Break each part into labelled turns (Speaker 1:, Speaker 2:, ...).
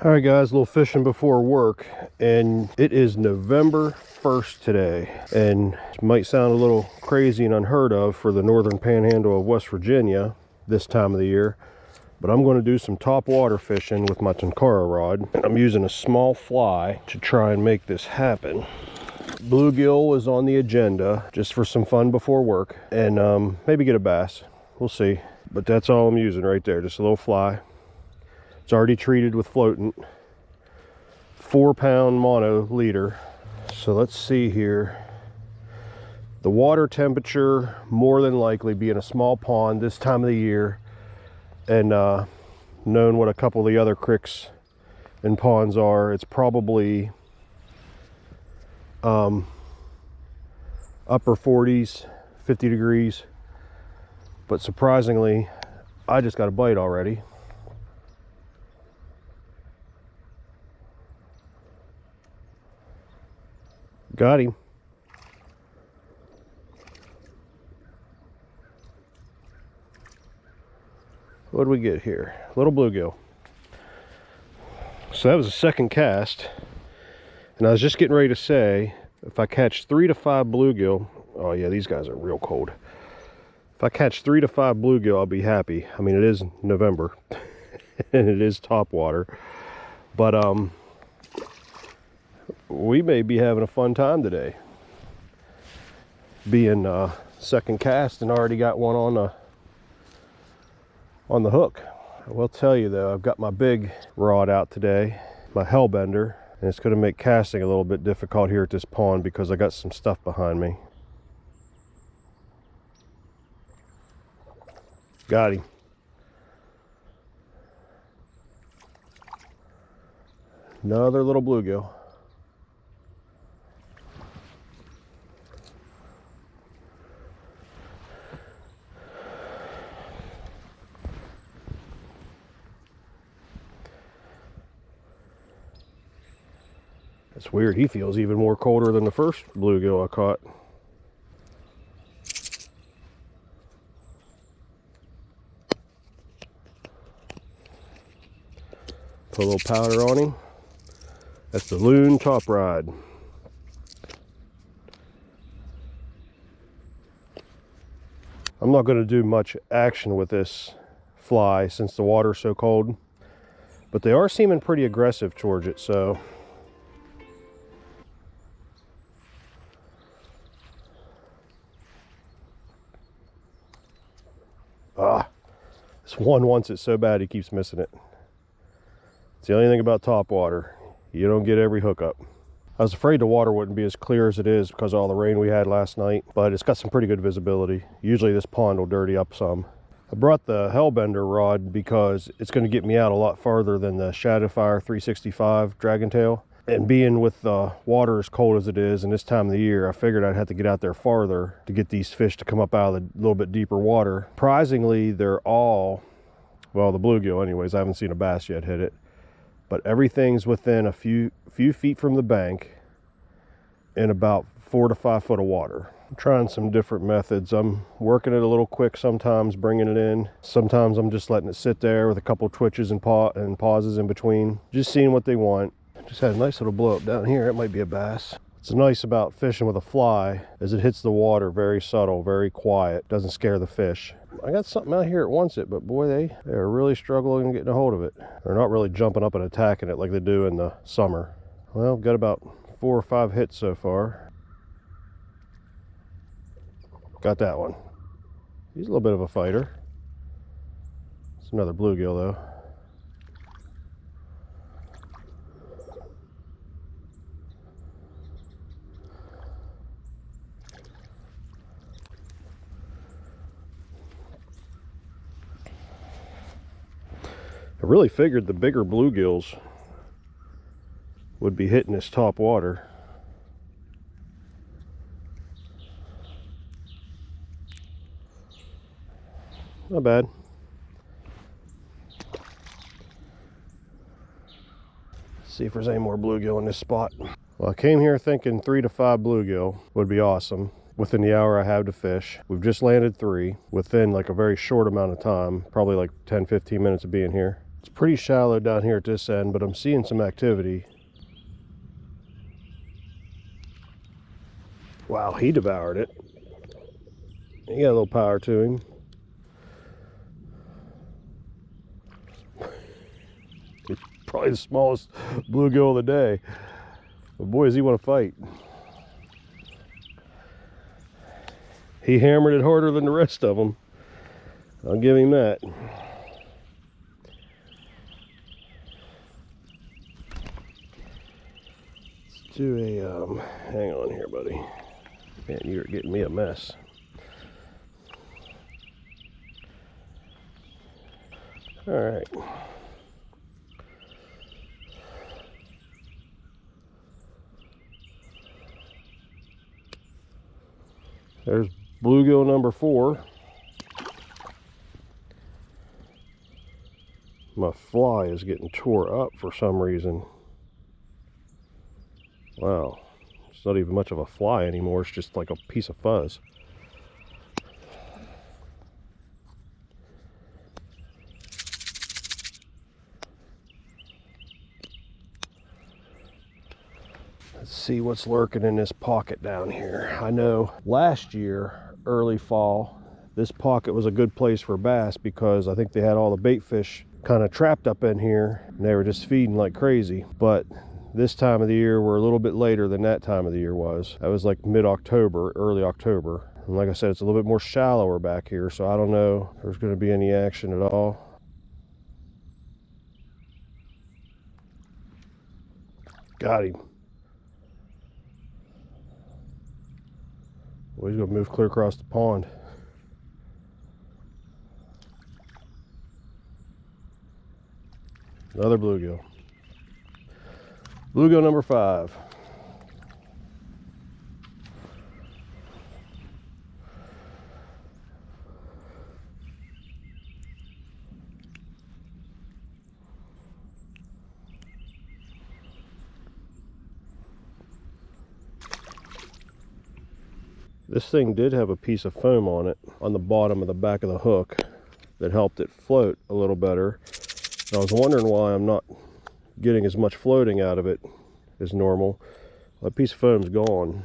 Speaker 1: All right guys, a little fishing before work, and it is November 1st today, and it might sound a little crazy and unheard of for the northern panhandle of West Virginia this time of the year, but I'm going to do some top water fishing with my Tenkara rod. I'm using a small fly to try and make this happen. Bluegill is on the agenda just for some fun before work, and maybe get a bass. We'll see, but that's all I'm using right there, just a little fly. It's already treated with floatant, 4-pound mono leader. So let's see here. The water temperature, more than likely being a small pond this time of the year, and knowing what a couple of the other creeks and ponds are, it's probably upper 40s, 50 degrees. But surprisingly, I just got a bite already. Got him. What do we get here? Little bluegill. So that was a second cast, and I was just getting ready to say, if I catch 3 to 5 bluegill, oh yeah, these guys are real cold. If I catch 3 to 5 bluegill, I'll be happy. I mean, it is November and it is top water, but we may be having a fun time today. Being second cast and already got one on the hook. I will tell you though, I've got my big rod out today, my Hellbender, and it's going to make casting a little bit difficult here at this pond because I got some stuff behind me. Got him. Another little bluegill. It's weird, he feels even more colder than the first bluegill I caught. Put a little powder on him. That's the loon top rod. I'm not going to do much action with this fly since the water's so cold, but they are seeming pretty aggressive towards it, so this one wants it so bad he keeps missing it. It's the only thing about top water, you don't get every hookup. I was afraid the water wouldn't be as clear as it is because of all the rain we had last night, but it's got some pretty good visibility. Usually this pond will dirty up some. I brought the Hellbender rod because it's going to get me out a lot farther than the Shadowfire 365 Dragon Tail. And being with the water as cold as it is and this time of the year, I figured I'd have to get out there farther to get these fish to come up out of the little bit deeper water. Surprisingly, they're all, well, the bluegill anyways, I haven't seen a bass yet hit it, but everything's within a few feet from the bank in about 4 to 5 foot of water. I'm trying some different methods. I'm working it a little quick sometimes, bringing it in. Sometimes I'm just letting it sit there with a couple twitches and pauses in between, just seeing what they want. Just had a nice little blow up down here. It might be a bass. What's nice about fishing with a fly is it hits the water very subtle, very quiet, doesn't scare the fish. I got something out here that wants it, but boy, they are really struggling getting a hold of it. They're not really jumping up and attacking it like they do in the summer. Well, got about 4 or 5 hits so far. Got that one. He's a little bit of a fighter. It's another bluegill though. I really figured the bigger bluegills would be hitting this top water. Not bad. Let's see if there's any more bluegill in this spot. Well, I came here thinking 3 to 5 bluegill would be awesome. within the hour I have to fish. We've just landed 3 within like a very short amount of time, probably like 10-15 minutes of being here. It's pretty shallow down here at this end, but I'm seeing some activity. Wow, he devoured it. He got a little power to him. It's probably the smallest bluegill of the day. But boy, does he want to fight. He hammered it harder than the rest of them. I'll give him that. Let's do a, hang on here, buddy. Man, you're getting me a mess. All right. There's bluegill number 4. My fly is getting tore up for some reason. Wow. It's not even much of a fly anymore. It's just like a piece of fuzz. Let's see what's lurking in this pocket down here. I know last year, early fall, this pocket was a good place for bass because I think they had all the bait fish kind of trapped up in here and they were just feeding like crazy. But this time of the year, we're a little bit later than that time of the year was. That was like mid-October, early October. And like I said, it's a little bit more shallower back here, so I don't know if there's going to be any action at all. Got him. Well, he's going to move clear across the pond. Another bluegill. Bluegill number 5. This thing did have a piece of foam on it on the bottom of the back of the hook that helped it float a little better. And I was wondering why I'm not getting as much floating out of it as normal. That piece of foam's gone.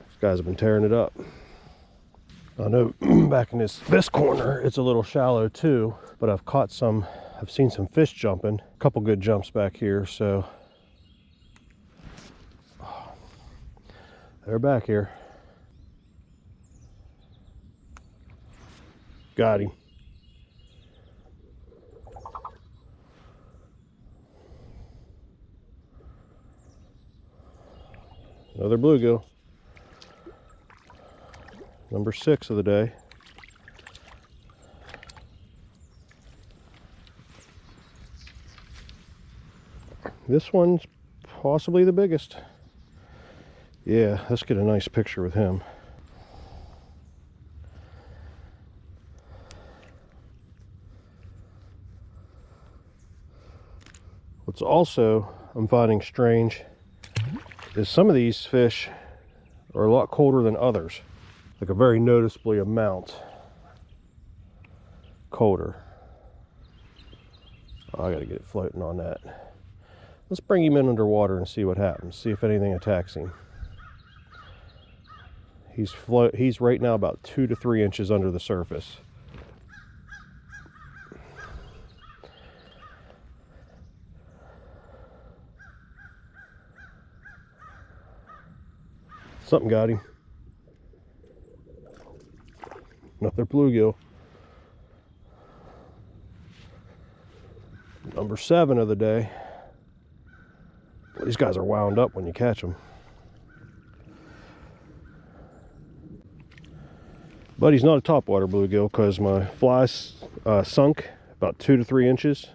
Speaker 1: These guys have been tearing it up. I know back in this corner it's a little shallow too, but I've seen some fish jumping. A couple good jumps back here, so they're back here. Got him. Another bluegill. Number 6 of the day. This one's possibly the biggest. Yeah, let's get a nice picture with him. What's also I'm finding strange is some of these fish are a lot colder than others, like a very noticeably amount colder. Oh, I gotta get it floating on that. Let's bring him in underwater and see what happens, see if anything attacks him. He's right now about 2 to 3 inches under the surface. Something got him. Another bluegill. Number 7 of the day. These guys are wound up when you catch them. But he's not a topwater bluegill because my fly sunk about 2 to 3 inches.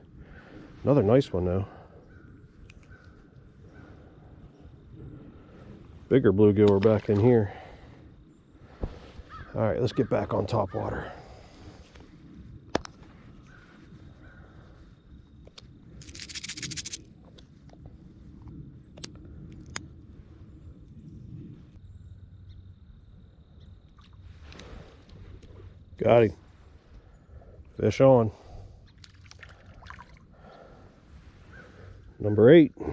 Speaker 1: Another nice one though. Bigger bluegill are back in here. All right, let's get back on top water. Got him. Fish on. Number 8. A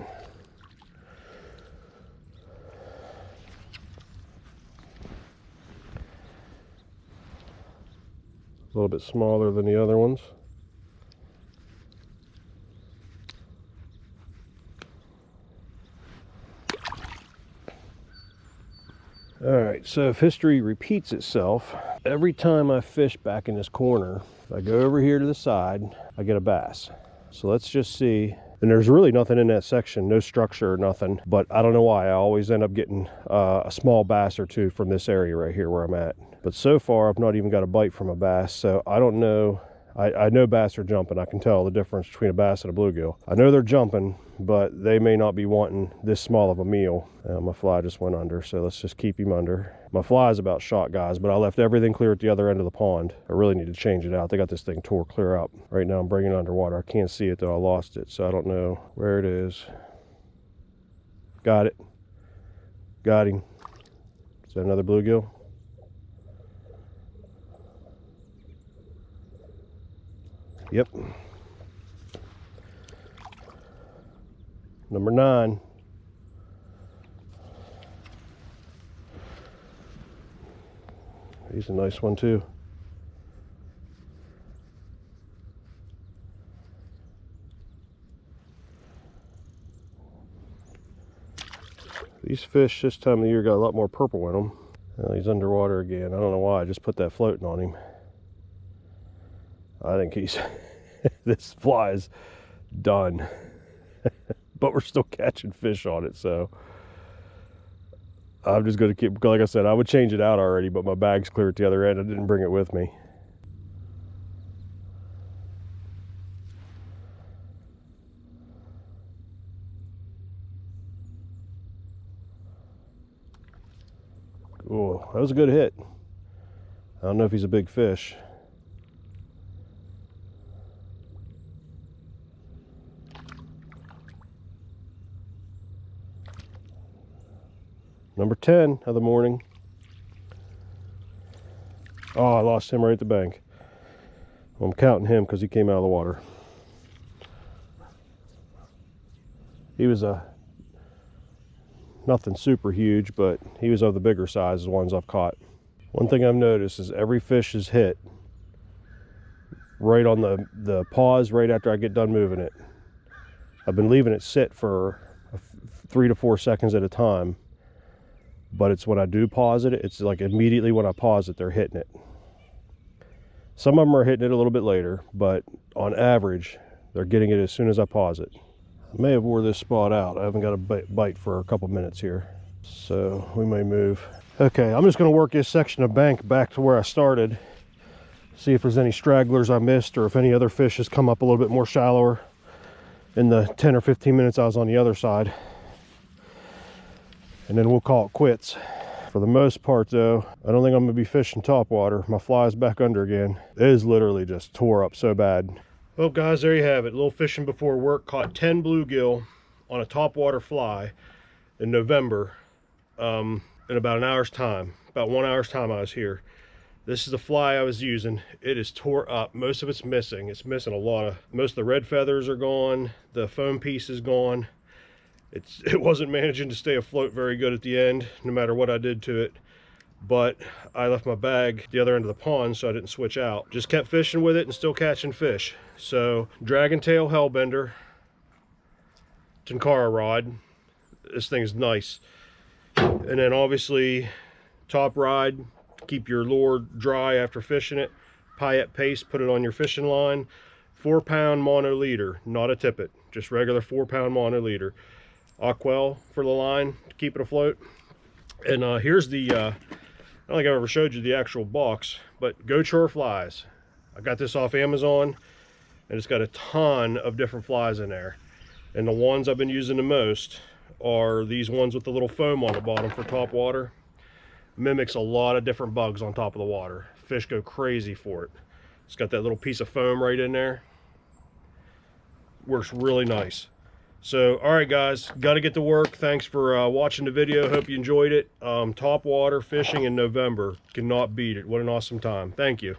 Speaker 1: little bit smaller than the other ones. Alright, so if history repeats itself, every time I fish back in this corner, if I go over here to the side, I get a bass. So let's just see. And there's really nothing in that section, no structure or nothing, but I don't know why. I always end up getting a small bass or two from this area right here where I'm at. But so far, I've not even got a bite from a bass, so I don't know. I know bass are jumping. I can tell the difference between a bass and a bluegill. I know they're jumping, but they may not be wanting this small of a meal. My fly just went under, so let's just keep him under. My fly is about shot, guys, but I left everything clear at the other end of the pond. I really need to change it out. They got this thing tore clear up. Right now I'm bringing it underwater. I can't see it though. I lost it, so I don't know where it is. Got it. Got him. Is that another bluegill? Yep. Number 9. He's a nice one too. These fish this time of year got a lot more purple in them. Well, he's underwater again. I don't know why. I just put that floating on him. I think he's this fly is done. But we're still catching fish on it, so I'm just going to keep, like I said, I would change it out already, but my bag's clear at the other end. I didn't bring it with me. Oh, that was a good hit. I don't know if he's a big fish. Number 10 of the morning. Oh, I lost him right at the bank. Well, I'm counting him because he came out of the water. He was nothing super huge, but he was of the bigger size, the ones I've caught. One thing I've noticed is every fish is hit right on the pause right after I get done moving it. I've been leaving it sit for 3 to 4 seconds at a time. But it's when I do pause it, it's like immediately when I pause it, they're hitting it. Some of them are hitting it a little bit later, but on average, they're getting it as soon as I pause it. I may have wore this spot out. I haven't got a bite for a couple minutes here, so we may move. Okay, I'm just going to work this section of bank back to where I started. See if there's any stragglers I missed or if any other fish has come up a little bit more shallower in the 10 or 15 minutes I was on the other side. And then we'll call it quits. For the most part though, I don't think I'm gonna be fishing topwater. My fly's back under again. It is literally just tore up so bad. Well guys, there you have it. A little fishing before work. Caught 10 bluegill on a topwater fly in November in about an hour's time. About 1 hour's time I was here. This is the fly I was using. It is tore up. Most of it's missing. It's missing a lot of, most of the red feathers are gone. The foam piece is gone. It wasn't managing to stay afloat very good at the end, no matter what I did to it. But I left my bag at the other end of the pond, so I didn't switch out. Just kept fishing with it and still catching fish. So, dragon tail hellbender, Tenkara rod. This thing is nice. And then obviously, top ride, keep your lure dry after fishing it. Paillette paste, put it on your fishing line. 4-pound mono leader, not a tippet, just regular 4-pound mono leader. Aquel for the line to keep it afloat. And here's the I don't think I've ever showed you the actual box, but Go Chore flies. I got this off Amazon and it's got a ton of different flies in there, and the ones I've been using the most are these ones with the little foam on the bottom for top water. Mimics a lot of different bugs on top of the water. Fish go crazy for it. It's got that little piece of foam right in there. Works really nice. So, all right guys, got to get to work. Thanks for watching the video. Hope you enjoyed it. Top water fishing in November. Cannot beat it. What an awesome time. Thank you.